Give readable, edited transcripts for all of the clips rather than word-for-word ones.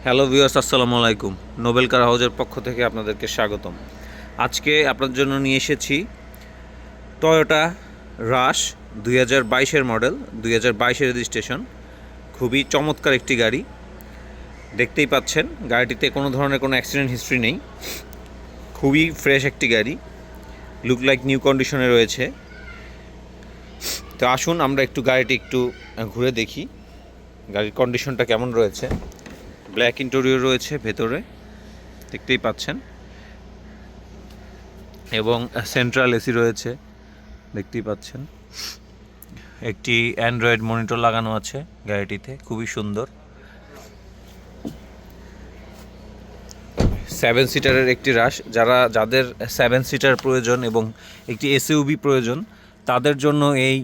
Hello viewers, আসসালামু আলাইকুম। Nobel কার হাউজের পক্ষ থেকে আপনাদেরকে স্বাগতম। আজকে আপনার জন্য নিয়ে এসেছি টয়োটা রাশ 2022-এর মডেল, 2022-এর রেজিস্ট্রেশন। খুবই চমৎকার একটি গাড়ি, দেখতেই পাচ্ছেন। গাড়িটিতে কোনো ধরনের কোনো অ্যাক্সিডেন্ট হিস্ট্রি নেই, খুবই ফ্রেশ একটি গাড়ি, লুক লাইক নিউ কন্ডিশনে রয়েছে। তো আসুন আমরা গাড়িটি একটু ঘুরে দেখি গাড়ির কন্ডিশনটা কেমন রয়েছে। ব্ল্যাক ইন্টেরিয়র রয়েছে ভেতরে, দেখতেই পাচ্ছেন, এবং সেন্ট্রাল এসি রয়েছে, দেখতেই পাচ্ছেন। একটি অ্যান্ড্রয়েড মনিটর লাগানো আছে গাড়িটিতে, খুবই সুন্দর। 7 সিটারের একটি রাশ, যাদের 7 সিটার প্রয়োজন এবং একটি এসইউভি প্রয়োজন, তাদের জন্য এই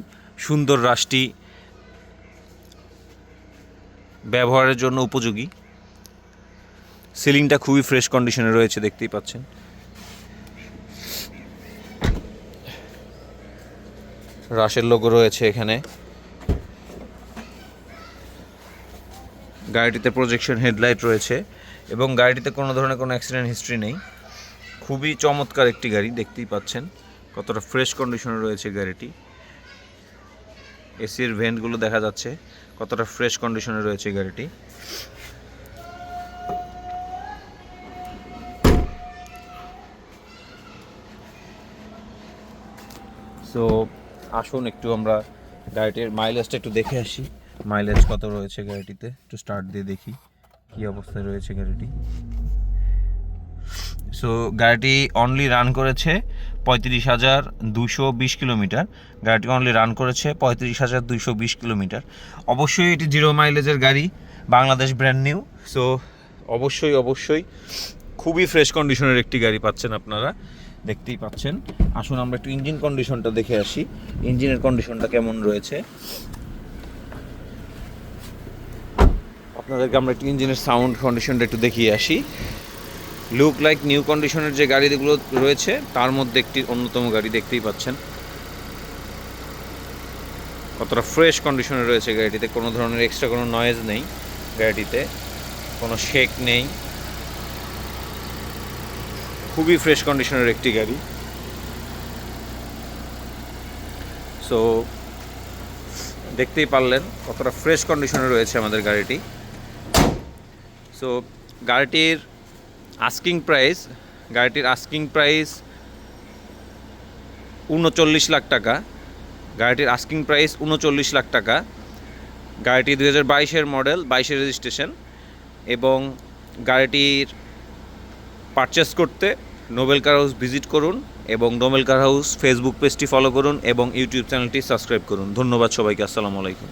সুন্দর রাশটি ব্যবহারের জন্য উপযোগী। সিলিংটা খুবই ফ্রেশ কন্ডিশনে রয়েছে, দেখতেই পাচ্ছেন। রাশের লোগো রয়েছে এখানে। গাড়িটিতে প্রজেকশন হেডলাইট রয়েছে এবং গাড়িটিতে কোনো ধরনের কোনো অ্যাক্সিডেন্ট হিস্ট্রি নেই। খুবই চমৎকার একটি গাড়ি, দেখতেই পাচ্ছেন কতটা ফ্রেশ কন্ডিশনে রয়েছে গাড়িটি। এসির ভেন্টগুলো দেখা যাচ্ছে, কতটা ফ্রেশ কন্ডিশনে রয়েছে গাড়িটি। সো আসুন একটু আমরা গাড়িটির মাইলেজটা একটু দেখে আসি। মাইলেজ কত রয়েছে গাড়িটিতে, একটু স্টার্ট দিয়ে দেখি কী অবস্থায় রয়েছে গাড়িটি। সো গাড়িটি অনলি রান করেছে 35,220 কিলোমিটার। গাড়িটি অনলি রান করেছে 35,220 কিলোমিটার। অবশ্যই এটি জিরো মাইলেজের গাড়ি, বাংলাদেশ ব্র্যান্ড নিউ। সো অবশ্যই খুবই ফ্রেশ কন্ডিশনের একটি গাড়ি পাচ্ছেন আপনারা, দেখতেই পাচ্ছেন। আসুন আমরা একটু ইঞ্জিন কন্ডিশনটা দেখে আসি, ইঞ্জিনের কন্ডিশনটা কেমন রয়েছে। আপনাদেরকে আমরা একটু ইঞ্জিনের সাউন্ড কন্ডিশনটা একটু দেখিয়ে আসি। লুক লাইক নিউ কন্ডিশনের যে গাড়িগুলো রয়েছে তার মধ্যে একটি অন্যতম গাড়ি, দেখতেই পাচ্ছেন কতটা ফ্রেশ কন্ডিশনে রয়েছে গাড়িটিতে। কোনো ধরনের এক্সট্রা কোনো নয়েজ নেই গাড়িটিতে, কোনো শেক নেই, খুবই ফ্রেশ কন্ডিশনের একটি গাড়ি। সো দেখতেই পারলেন কতটা ফ্রেশ কন্ডিশনে রয়েছে আমাদের গাড়িটি। সো গাড়িটির আস্কিং প্রাইস 39 লাখ টাকা। গাড়িটির আস্কিং প্রাইস 39 লাখ টাকা। গাড়িটি 2022-এর মডেল, 22-এর রেজিস্ট্রেশন। এবং গাড়িটির পারচেস করতে নোবেল কার হাউস ভিজিট করুন এবং নোবেল কার হাউস ফেসবুক পেজটি ফলো করুন এবং ইউটিউব চ্যানেলটি সাবস্ক্রাইব করুন। ধন্যবাদ সবাইকে, আসসালামু আলাইকুম।